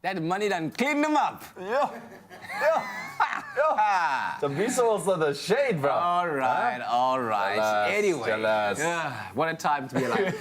That money done cleaned them up. Yeah. The visa also the shade, bro. All right. Jealous, Anyway, jealous. what a time to be alive.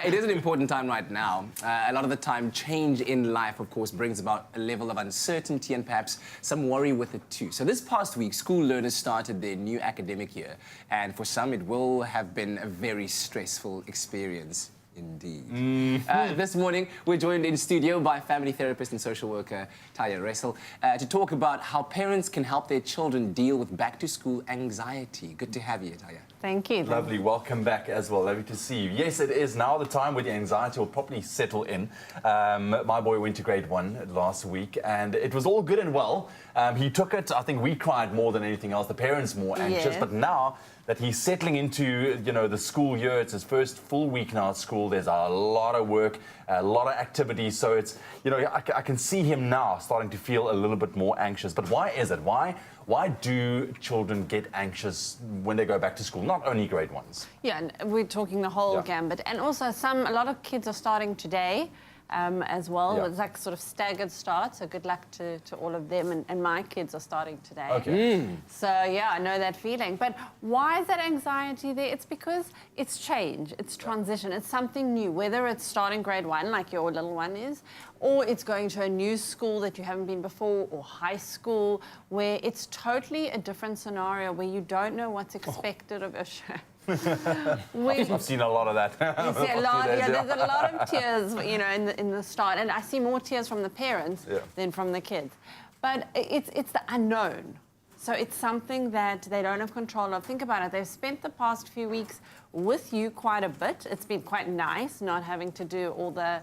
It is an important time right now. A lot of the time, change in life, of course, brings about a level of uncertainty and perhaps some worry with it too. So this past week, school learners started their new academic year, and for some, it will have been a very stressful experience. Indeed. This morning, we're joined in studio by family therapist and social worker Talya Ressel to talk about how parents can help their children deal with back-to-school anxiety. Good to have you, Talya. Thank you. Lovely. Welcome back as well. Lovely to see you. Yes, it is now the time where the anxiety will probably settle in. My boy went to grade 1 last week, and it was all good and well. He took it. I think we cried more than anything else. The parents more anxious. Yes. But now that he's settling into, the school year, it's his first full week now at school. There's a lot of work, a lot of activities. So it's, I can see him now starting to feel a little bit more anxious. But why is it? Why do children get anxious when they go back to school? Not only grade 1s. Yeah, and we're talking the whole gambit. And also a lot of kids are starting today as well. Yeah. It's like sort of staggered start, so good luck to all of them. And my kids are starting today. Okay. So, yeah, I know that feeling. But why is that anxiety there? It's because it's change, it's transition, it's something new, whether it's starting grade 1, like your little one is, or it's going to a new school that you haven't been before, or high school, where it's totally a different scenario, where you don't know what's expected of you. I've seen a lot of that. You see a lot, there's a lot of tears, in the start, and I see more tears from the parents than from the kids. But it's the unknown. So it's something that they don't have control of. Think about it. They've spent the past few weeks with you quite a bit. It's been quite nice not having to do all the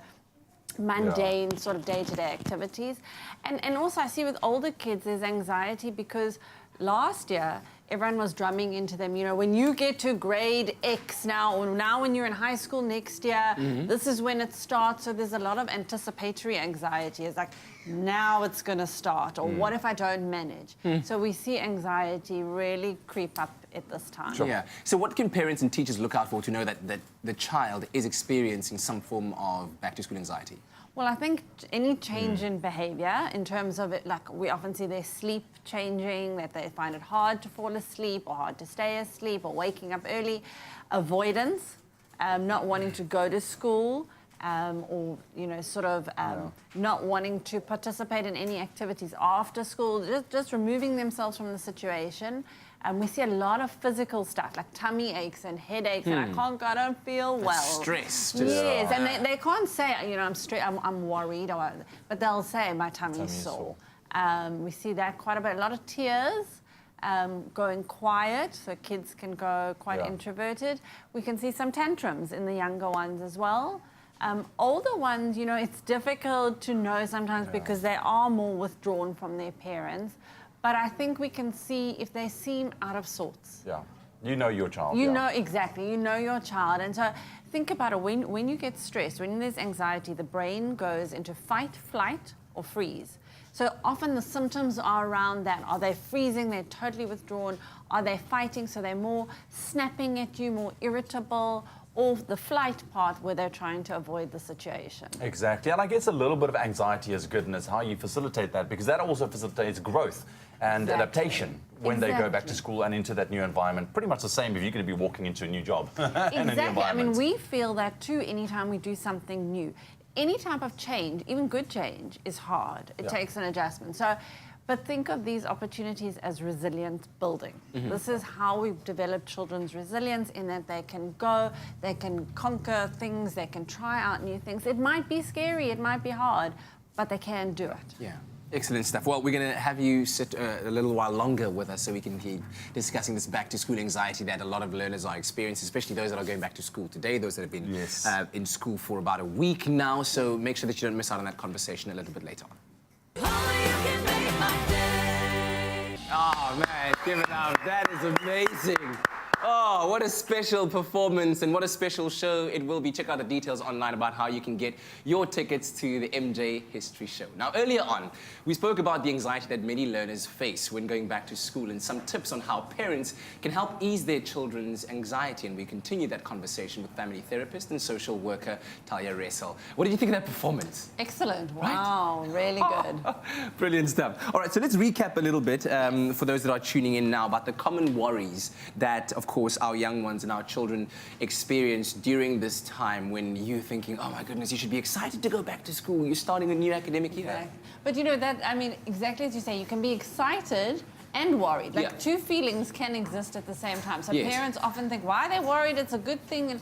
mundane sort of day-to-day activities. And also I see with older kids there's anxiety because last year everyone was drumming into them, when you get to grade X now, or now when you're in high school next year, this is when it starts. So there's a lot of anticipatory anxiety. It's like, now it's going to start, or what if I don't manage? So we see anxiety really creep up at this time. Sure. Yeah. So what can parents and teachers look out for to know that the child is experiencing some form of back-to-school anxiety? Well, I think any change in behaviour, in terms of it, like we often see their sleep changing, that they find it hard to fall asleep or hard to stay asleep or waking up early, avoidance, not wanting to go to school, or, not wanting to participate in any activities after school, just removing themselves from the situation. We see a lot of physical stuff, like tummy aches and headaches, and I don't feel well. Stress. Yes, and they can't say, I'm worried, but they'll say, my tummy's sore. We see that quite a bit. A lot of tears, going quiet, so kids can go quite introverted. We can see some tantrums in the younger ones as well. Older ones, it's difficult to know sometimes because they are more withdrawn from their parents. But I think we can see if they seem out of sorts. Yeah. You know your child. You know, exactly. You know your child. And so think about it. When you get stressed, when there's anxiety, the brain goes into fight, flight, or freeze. So often the symptoms are around that. Are they freezing? They're totally withdrawn. Are they fighting? So they're more snapping at you, more irritable, or the flight part where they're trying to avoid the situation. Exactly. And I guess a little bit of anxiety is good, and it's how you facilitate that, because that also facilitates growth and adaptation when they go back to school and into that new environment. Pretty much the same if you're going to be walking into a new job. Exactly. In a new environment. I mean, we feel that too anytime we do something new. Any type of change, even good change, is hard. It takes an adjustment. But think of these opportunities as resilient building. This is how we've developed children's resilience, in that they can go, they can conquer things, they can try out new things. It might be scary, it might be hard, but they can do it. Yeah. Excellent stuff. Well, we're going to have you sit a little while longer with us so we can keep discussing this back-to-school anxiety that a lot of learners are experiencing, especially those that are going back to school today, those that have been in school for about a week now. So make sure that you don't miss out on that conversation a little bit later on. Oh, man, give it up. That is amazing. Oh, what a special performance and what a special show it will be. Check out the details online about how you can get your tickets to the MJ History Show. Now, earlier on, we spoke about the anxiety that many learners face when going back to school and some tips on how parents can help ease their children's anxiety. And we continue that conversation with family therapist and social worker Talya Ressel. What did you think of that performance? Excellent. Right? Wow, really good. Brilliant stuff. All right, so let's recap a little bit for those that are tuning in now about the common worries that, of course, our young ones and our children experience during this time when you're thinking, oh my goodness, you should be excited to go back to school. You're starting a new academic year. Exactly. But you know, that, I mean, exactly as you say, you can be excited and worried. Like two feelings can exist at the same time. So parents often think, why are they worried? It's a good thing.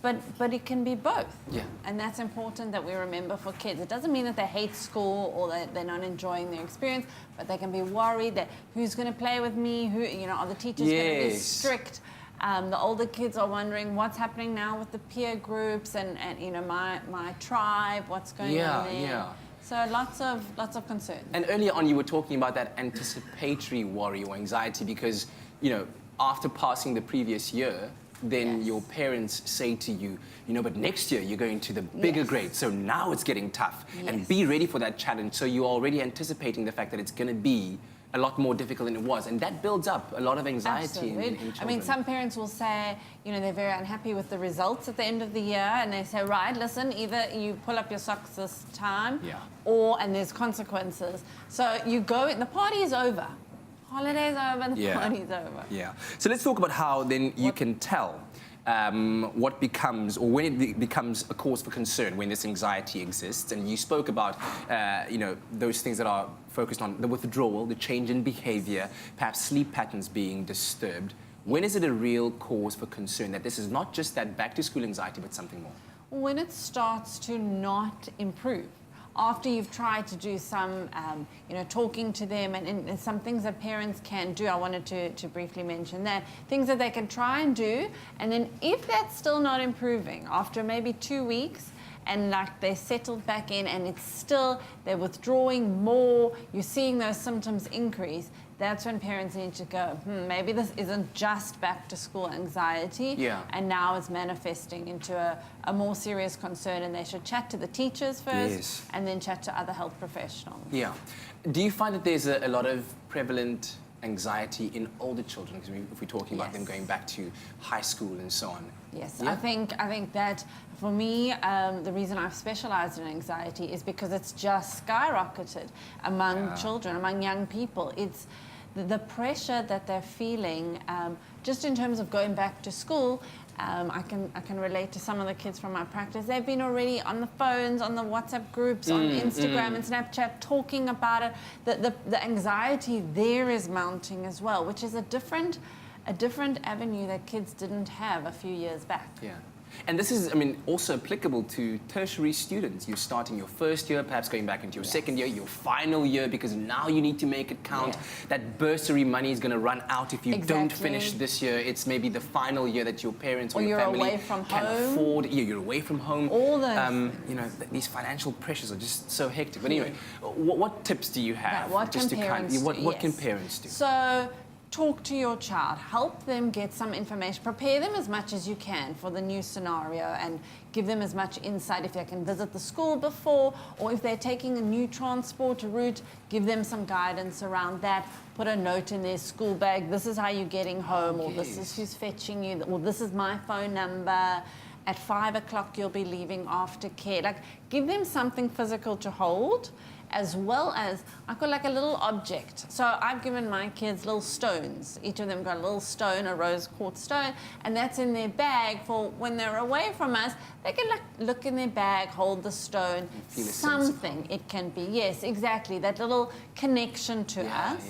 But it can be both. Yeah. And that's important that we remember for kids. It doesn't mean that they hate school or that they're not enjoying their experience, but they can be worried that who's going to play with me? Who, you know, are the teachers going to be strict? The older kids are wondering what's happening now with the peer groups and you know, my tribe, what's going on there. Yeah. So lots of concerns. And earlier on, you were talking about that anticipatory worry or anxiety because, you know, after passing the previous year, then your parents say to you, you know, but next year you're going to the bigger grade, so now it's getting tough. And be ready for that challenge. So you're already anticipating the fact that it's going to be a lot more difficult than it was. And that builds up a lot of anxiety in children. I mean, some parents will say, you know, they're very unhappy with the results at the end of the year. And they say, right, listen, either you pull up your socks this time and there's consequences. So you go, the party is over. Holiday's over, the party's over. Yeah. So let's talk about how then you can tell what becomes, or when it becomes a cause for concern, when this anxiety exists. And you spoke about, you know, those things that are focused on the withdrawal, the change in behavior, perhaps sleep patterns being disturbed. When is it a real cause for concern that this is not just that back-to-school anxiety, but something more? When it starts to not improve. After you've tried to do some, you know, talking to them and some things that parents can do, I wanted to briefly mention that, things that they can try and do, and then if that's still not improving, after maybe 2 weeks, and like they settled back in and it's still, they're withdrawing more, you're seeing those symptoms increase, that's when parents need to go, maybe this isn't just back to school anxiety, and now it's manifesting into a more serious concern, and they should chat to the teachers first and then chat to other health professionals. Yeah. Do you find that there's a lot of prevalent anxiety in older children, because if we're talking about them going back to high school and so on? Yes, I think that for me, the reason I've specialized in anxiety is because it's just skyrocketed among children, among young people. It's the pressure that they're feeling, just in terms of going back to school. I can relate to some of the kids from my practice. They've been already on the phones, on the WhatsApp groups, on Instagram and Snapchat, talking about it. The anxiety there is mounting as well, which is a different avenue that kids didn't have a few years back. Yeah. And this is, I mean, also applicable to tertiary students. You're starting your first year, perhaps going back into your second year, your final year, because now you need to make it count. That bursary money is going to run out if you don't finish this year. It's maybe the final year that your parents or your family can afford. Yeah, you're away from home. All those you know, these financial pressures are just so hectic. But anyway, what tips do you have? What can parents do? So, talk to your child, help them get some information, prepare them as much as you can for the new scenario and give them as much insight if they can visit the school before, or if they're taking a new transport route, give them some guidance around that. Put a note in their school bag, this is how you're getting home, or this is who's fetching you, or this is my phone number. At 5 o'clock you'll be leaving after care. Like, give them something physical to hold, as well as, I've got like a little object. So I've given my kids little stones. Each of them got a little stone, a rose quartz stone, and that's in their bag for when they're away from us. They can like look in their bag, hold the stone, something it can be. Yes, exactly, that little connection to us.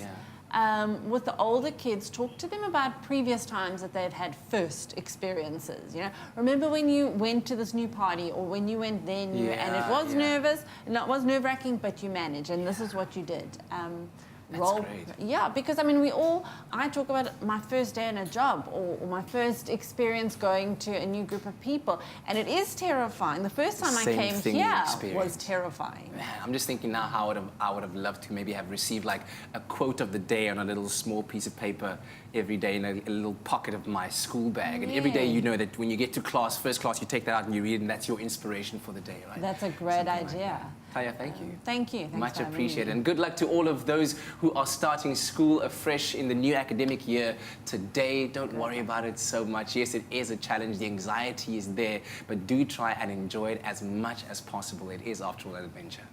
With the older kids, talk to them about previous times that they've had first experiences. You know, remember when you went to this new party, or when you went there new, and it was nervous, and it was nerve-wracking, but you managed, and this is what you did. great. Yeah, because I mean, I talk about my first day in a job or my first experience going to a new group of people, and it is terrifying. The first time I came here was terrifying. Man, I'm just thinking now how I would have loved to maybe have received like a quote of the day on a little small piece of paper every day in a little pocket of my school bag. And every day you know that when you get to class, first class, you take that out and you read, and that's your inspiration for the day, right? That's a great idea. Talya, thank you. Thank you. Thanks Much for having appreciated. me. And good luck to all of those who are starting school afresh in the new academic year today. Don't worry about it so much. Yes, it is a challenge. The anxiety is there, but do try and enjoy it as much as possible. It is, after all, an adventure.